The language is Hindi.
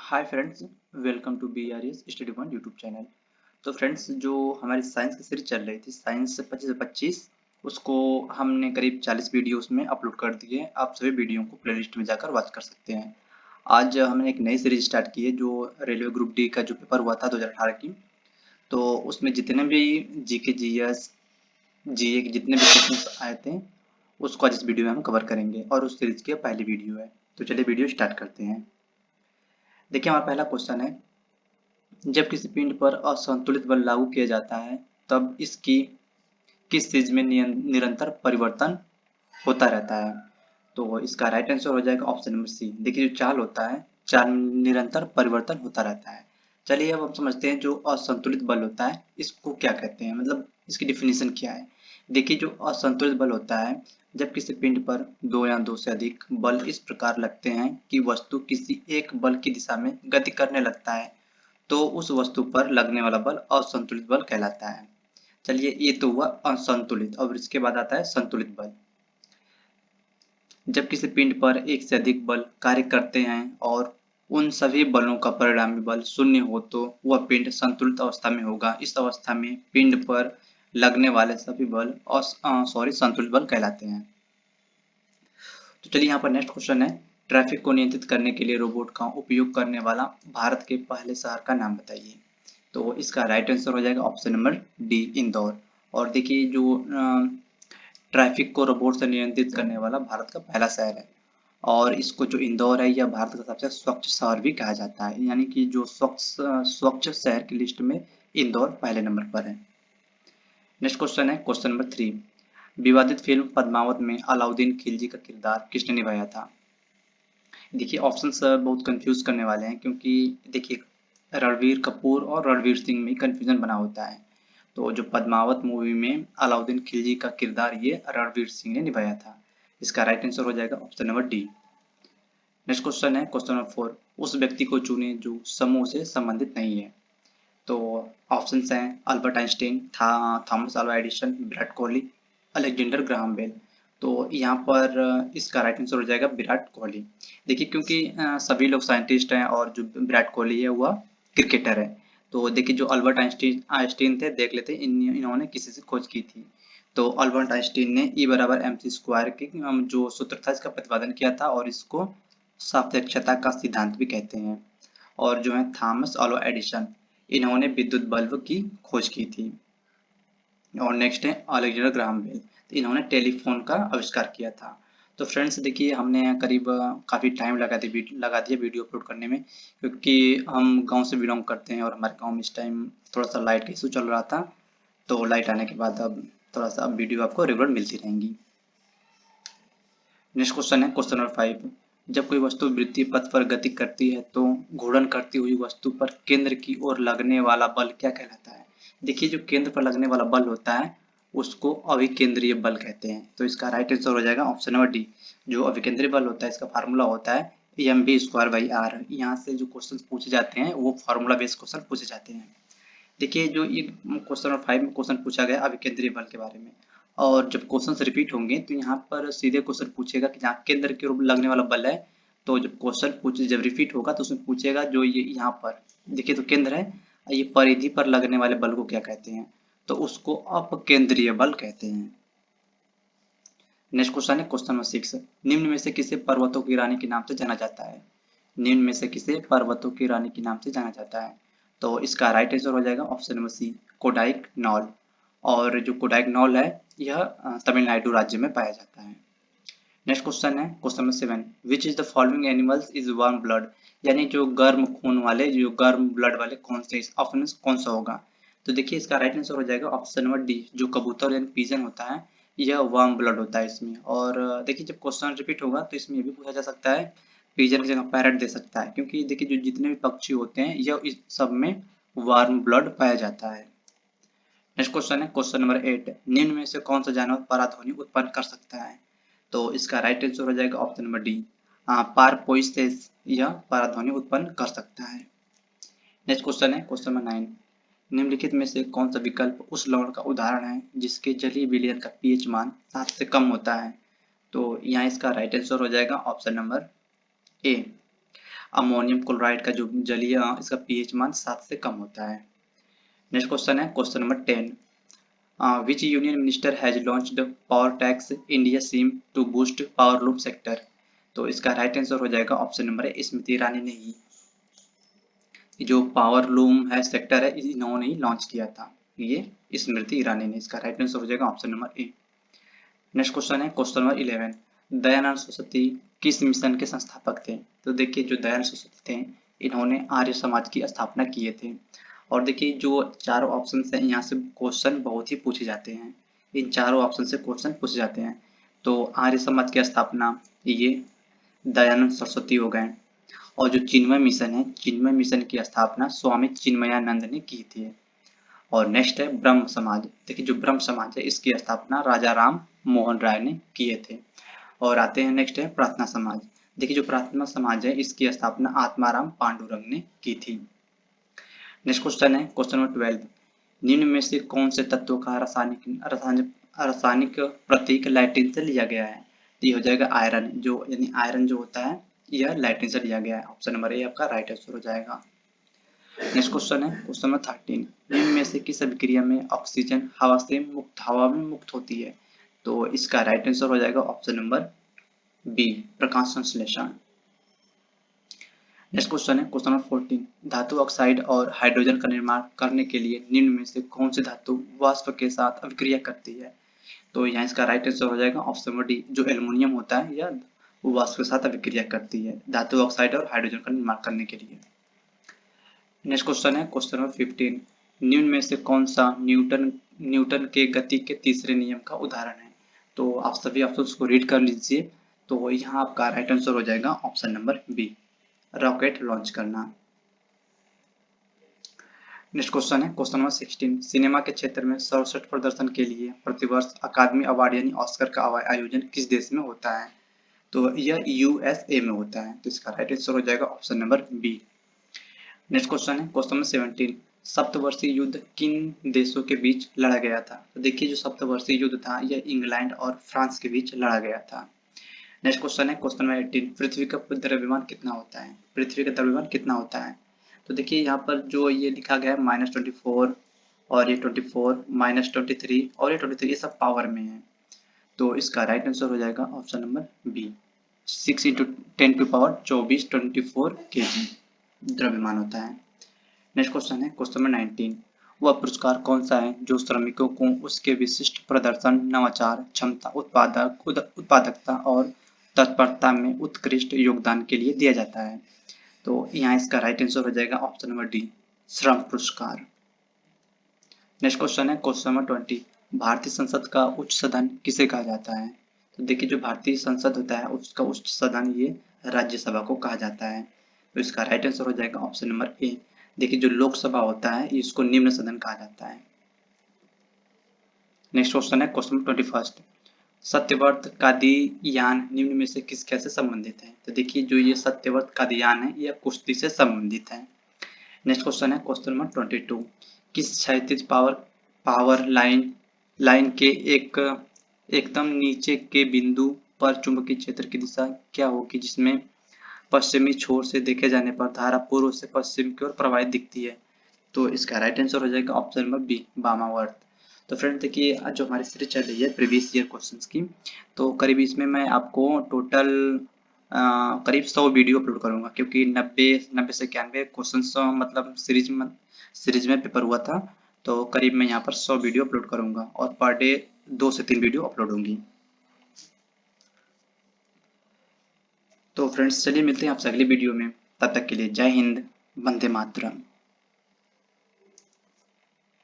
Hi friends, welcome to B R S study one YouTube channel. तो फ्रेंड्स, जो हमारी साइंस की सीरीज चल रही थी साइंस 25 उसको हमने करीब 40 वीडियोस में अपलोड कर दिए। आप सभी वीडियो को प्लेलिस्ट में जाकर वॉच कर सकते हैं। आज हमने एक नई सीरीज स्टार्ट की है जो रेलवे ग्रुप डी का जो पेपर हुआ था 2018 की। तो उसमें जितने भी जीके जीएस जीए के जितने भी क्वेश्चन आए थे उसको आज इस वीडियो में हम कवर करेंगे और उस सीरीज की पहली वीडियो है। तो चलिए वीडियो स्टार्ट करते हैं। देखिए, हमारा पहला क्वेश्चन है, जब किसी पिंड पर असंतुलित बल लागू किया जाता है तब इसकी किस चीज में निरंतर परिवर्तन होता रहता है। तो इसका राइट आंसर हो जाएगा ऑप्शन नंबर सी। देखिए, जो चाल होता है चाल में निरंतर परिवर्तन होता रहता है। चलिए अब हम समझते हैं जो असंतुलित बल होता है इसको क्या कहते हैं, मतलब इसकी डिफिनीशन क्या है। देखिए, जो असंतुलित बल होता है जब किसी पिंड पर दो या दो से अधिक बल इस प्रकार लगते हैं कि वस्तु किसी एक बल की दिशा में गति करने लगता है तो उस वस्तु पर लगने वाला बल असंतुलित बल कहलाता है। चलिए, ये तो हुआ असंतुलित। और इसके बाद आता है संतुलित बल। जब किसी पिंड पर एक से अधिक बल कार्य करते हैं और उन सभी बलों का परिणामी बल शून्य हो तो वह पिंड संतुलित अवस्था में होगा। इस अवस्था में पिंड पर लगने वाले सभी बल संतुलित बल कहलाते हैं। तो चलिए, यहाँ पर नेक्स्ट क्वेश्चन है, ट्रैफिक को नियंत्रित करने के लिए रोबोट का उपयोग करने वाला भारत के पहले शहर का नाम बताइए। तो इसका राइट आंसर हो जाएगा ऑप्शन नंबर डी, इंदौर। और देखिए, जो ट्रैफिक को रोबोट से नियंत्रित करने वाला भारत का पहला शहर है और इसको जो इंदौर है यह भारत का सबसे स्वच्छ शहर भी कहा जाता है, यानी कि जो स्वच्छ शहर की लिस्ट में इंदौर पहले नंबर पर है। नेक्स्ट क्वेश्चन है क्वेश्चन नंबर 3, विवादित फिल्म पद्मावत में अलाउद्दीन खिलजी का किरदार किसने निभाया था। देखिए, ऑप्शंस बहुत कंफ्यूज करने वाले हैं क्योंकि देखिए, रणवीर कपूर और रणवीर सिंह में कंफ्यूजन बना होता है। तो जो पद्मावत मूवी में अलाउद्दीन खिलजी का किरदार ये रणवीर सिंह ने निभाया था। इसका राइट आंसर हो जाएगा option number D. Next question है क्वेश्चन नंबर 4, उस व्यक्ति को चुने जो समूह से संबंधित नहीं है। तो ऑप्शंस हैं Albert Einstein, Thomas Alva Edison, Virat Kohli, Alexander Graham Bell. तो यहाँ पर इसका राइट आंसर हो जाएगा विराट कोहली। देखिए, क्योंकि सभी लोग साइंटिस्ट हैं और जो विराट कोहली है वह क्रिकेटर है। तो देखिए, जो अल्बर्ट आइंस्टीन आइंस्टीन थे, देख लेते इन्होंने किसी से खोज की थी। तो अल्बर्ट आइंस्टीन ने E बराबर MC स्क्वायर की जो सूत्र था इसका प्रतिपादन किया था और इसको सापेक्षता का सिद्धांत भी कहते हैं। और जो है थॉमस अल्वा एडिसन, इन्होंने विद्युत बल्ब की खोज की थी। और नेक्स्ट है अलेक्जेंडर ग्राहम बेल, तो इन्होंने टेलीफोन का आविष्कार किया था। तो फ्रेंड्स देखिए, हमने करीब काफ़ी टाइम लगा दिया वीडियो अपलोड करने में क्योंकि हम गांव से बिलोंग करते हैं और हमारे गांव में इस टाइम थोड़ा सा लाइट का इशू चल रहा था। तो लाइट आने के बाद अब थोड़ा सा वीडियो आपको रेगुलर मिलती रहेंगी। नेक्स्ट क्वेश्चन है क्वेश्चन नंबर 5, जब कोई वस्तु वृत्तीय पथ पर गति करती है तो घूर्णन करती हुई वस्तु पर केंद्र की ओर लगने वाला बल क्या कहलाता है। देखिए, जो केंद्र पर लगने वाला बल होता है उसको अभिकेंद्रीय बल कहते हैं। तो इसका राइट आंसर हो जाएगा ऑप्शन नंबर डी। जो अभिकेंद्रीय बल होता है इसका फार्मूला होता है mv²/r। यहाँ से जो क्वेश्चन पूछे जाते हैं वो फार्मूला बेस्ड क्वेश्चन पूछे जाते हैं। देखिए, जो ये क्वेश्चन नंबर 5 में क्वेश्चन पूछा गया अभिकेंद्रीय बल के बारे में, और जब क्वेश्चंस रिपीट होंगे तो यहाँ पर सीधे क्वेश्चन पूछेगा कि जहाँ केंद्र की ओर लगने वाला बल है। तो जब क्वेश्चन पूछे जब रिपीट होगा तो उसमें पूछेगा जो ये यहाँ पर देखिए तो केंद्र है, ये परिधि पर लगने वाले बल को क्या कहते हैं। तो उसको अपकेंद्रीय बल कहते हैं। नेक्स्ट क्वेश्चन है क्वेश्चन नंबर 6, निम्न में से किसे पर्वतों की रानी के नाम से जाना जाता है। निम्न में से किसे पर्वतों की रानी के नाम से जाना जाता है। तो इसका राइट आंसर हो जाएगा ऑप्शन नंबर सी, कोडाइक नॉल। और जो कोडाइक नॉल है यह तमिलनाडु राज्य में पाया जाता है। नेक्स्ट क्वेश्चन है question number 7, which is the following animals is warm blood, यानी जो गर्म खून वाले जो गर्म ब्लड वाले कौन से ऑप्शन कौन सा होगा। तो देखिए, इसका राइट आंसर हो जाएगा ऑप्शन नंबर डी, जो कबूतर यानी पिजन होता है यह वार्म ब्लड होता है इसमें। और देखिए, जब क्वेश्चन रिपीट होगा तो इसमें ये भी पूछा जा सकता है, पिजन की जगह पैरट दे सकता है क्योंकि देखिए जो जितने भी पक्षी होते हैं यह इस सब में वार्म ब्लड पाया जाता है। नेक्स्ट क्वेश्चन है क्वेश्चन नंबर 8, निम्न में से कौन सा जानवर पराध्वनि उत्पन्न कर सकता है। तो इसका राइट आंसर हो जाएगा ऑप्शन नंबर डी, पारपोइसेस यह पराध्वनि उत्पन्न कर सकता है। नेक्स्ट क्वेश्चन है क्वेश्चन नंबर 9, निम्नलिखित में से कौन सा विकल्प उस लवण का उदाहरण है जिसके जलीय विलयन का पीएच मान 7 से कम होता है। तो यहाँ इसका राइट आंसर हो जाएगा option number A, ammonium chloride का जो जलीय इसका पीएच मान 7 से कम होता है। नेक्स्ट क्वेश्चन है question number 10, which union minister has launched power tex India scheme to boost power loom sector. तो इसका राइट आंसर हो जाएगा ऑप्शन नंबर है स्मृति ईरानी ने ही जो पावर लूम है सेक्टर है इन्होंने ही लॉन्च किया था, ये स्मृति ईरानी ने। इसका राइट आंसर हो जाएगा option number A. Next question है क्वेश्चन नंबर 11, दयानंद सरस्वती किस मिशन के संस्थापक थे। तो देखिए जो दयानंद सरस्वती थे इन्होंने आर्य समाज की स्थापना किए थे। और देखिए जो चारों ऑप्शन है यहाँ से क्वेश्चन बहुत ही पूछे जाते हैं, इन चारों ऑप्शन से क्वेश्चन पूछे जाते हैं। तो आर्य समाज की स्थापना ये दयानंद सरस्वती हो गए, और जो चिन्मय मिशन है चिन्मय मिशन की स्थापना स्वामी चिन्मयानंद ने की थी। और नेक्स्ट है ब्रह्म समाज, देखिए जो ब्रह्म समाज है इसकी स्थापना राजा राम मोहन राय ने किए थे। और आते हैं नेक्स्ट है प्रार्थना समाज, देखिए जो प्रार्थना समाज है इसकी स्थापना आत्माराम पांडुरंग ने की थी। नेक्स्ट क्वेश्चन है क्वेश्चन नंबर 12, निम्न में से कौन से तत्व का रासायनिक प्रतीक लैटिन से लिया गया है। तो ये हो जाएगा आयरन, जो यानी आयरन जो होता है यह लैटिन से लिया गया है। ऑप्शन नंबर ए आपका राइट आंसर हो जाएगा। नेक्स्ट क्वेश्चन है क्वेश्चन नंबर 13, निम्न में से किस अभिक्रिया में ऑक्सीजन हवा में मुक्त होती है। तो इसका राइट आंसर हो जाएगा ऑप्शन नंबर बी प्रकाश संश्लेषण। नेक्स्ट क्वेश्चन है क्वेश्चन नंबर 14, धातु ऑक्साइड और हाइड्रोजन का निर्माण करने के लिए निम्न में से कौन सी धातु वाष्प के साथ अभिक्रिया करती है। तो यहाँ इसका राइट आंसर हो जाएगा ऑप्शन नंबर डी, जो एल्युमिनियम होता है यह वाष्प के साथ अभिक्रिया करती है धातु ऑक्साइड और हाइड्रोजन का निर्माण करने के लिए। नेक्स्ट क्वेश्चन है क्वेश्चन नंबर 15, निम्न में से कौन सा न्यूटन के गति के तीसरे नियम का उदाहरण है। तो आप सभी ऑप्शंस को रीड कर लीजिए। तो यहाँ आपका राइट आंसर हो जाएगा option number B rocket launch करना। नेक्स्ट क्वेश्चन है क्वेश्चन नंबर 16, सिनेमा के क्षेत्र में सर्वश्रेष्ठ प्रदर्शन के लिए प्रतिवर्ष अकादमी अवार्ड यानी ऑस्कर का आयोजन किस देश में होता है। तो यह यूएसए में होता है। तो इसका राइट आंसर हो जाएगा option number B. Next question है क्वेश्चन नंबर 17, सप्तवर्षीय युद्ध किन देशों के बीच लड़ा गया था। तो देखिए जो सप्तवर्षीय युद्ध था यह इंग्लैंड और फ्रांस के बीच लड़ा गया था। नेक्स्ट क्वेश्चन है क्वेश्चन नंबर 18, पृथ्वी का द्रव्यमान कितना होता है। पृथ्वी का द्रव्यमान कितना होता है। तो देखिए यहाँ पर जो ये लिखा गया है -24 और ये 24 -23 और ये 23 ये सब पावर में है। तो इसका राइट आंसर हो जाएगा ऑप्शन नंबर बी 6 × 10⁻24 24 kg द्रव्यमान होता है। नेक्स्ट क्वेश्चन है क्वेश्चन नंबर 19, वह पुरस्कार कौन सा है जो श्रमिकों को उसके विशिष्ट प्रदर्शन नवाचार क्षमता उत्पादकता और तत्परता में उत्कृष्ट योगदान के लिए दिया जाता है। तो यहाँ इसका राइट आंसर हो जाएगा ऑप्शन नंबर डी श्रम पुरस्कार। नेक्स्ट क्वेश्चन है क्वेश्चन नंबर 20, भारतीय संसद का उच्च सदन किसे कहा जाता है। तो देखिए जो भारतीय संसद होता है उसका उच्च सदन ये राज्यसभा को कहा जाता है। तो इसका राइट आंसर हो जाएगा ऑप्शन नंबर ए। देखिए जो लोकसभा होता है इसको निम्न सदन कहा जाता है। नेक्स्ट क्वेश्चन है क्वेश्चन नंबर 21, सत्यव्रत कादियान निम्न में से किस कैसे संबंधित है। तो देखिए जो ये सत्यव्रत कादियान है यह कुश्ती से संबंधित है। नेक्स्ट क्वेश्चन है क्वेश्चन नंबर 22, किस क्षैतिज पावर लाइन के एकदम नीचे के बिंदु पर चुंबकीय क्षेत्र की दिशा क्या होगी जिसमें पश्चिमी छोर से देखे जाने पर धारा पूर्व से पश्चिम की ओर प्रवाहित दिखती है। तो इसका राइट आंसर हो जाएगा ऑप्शन नंबर बी वामावर्त। तो फ्रेंड देखिए जो हमारी सीरीज चल रही है प्रीवियस ईयर क्वेश्चंस की, तो करीब इसमें मैं आपको टोटल करीब 100 वीडियो अपलोड करूंगा, क्योंकि 90 से 91 क्वेश्चंस मतलब सीरीज में पेपर हुआ था। तो करीब मैं यहाँ पर 100 वीडियो अपलोड करूंगा और पर डे 2 से 3 वीडियो अपलोड होंगी। तो फ्रेंड्स चलिए मिलते हैं आपसे अगली वीडियो में, तब तक के लिए जय हिंद, वंदे मातरम।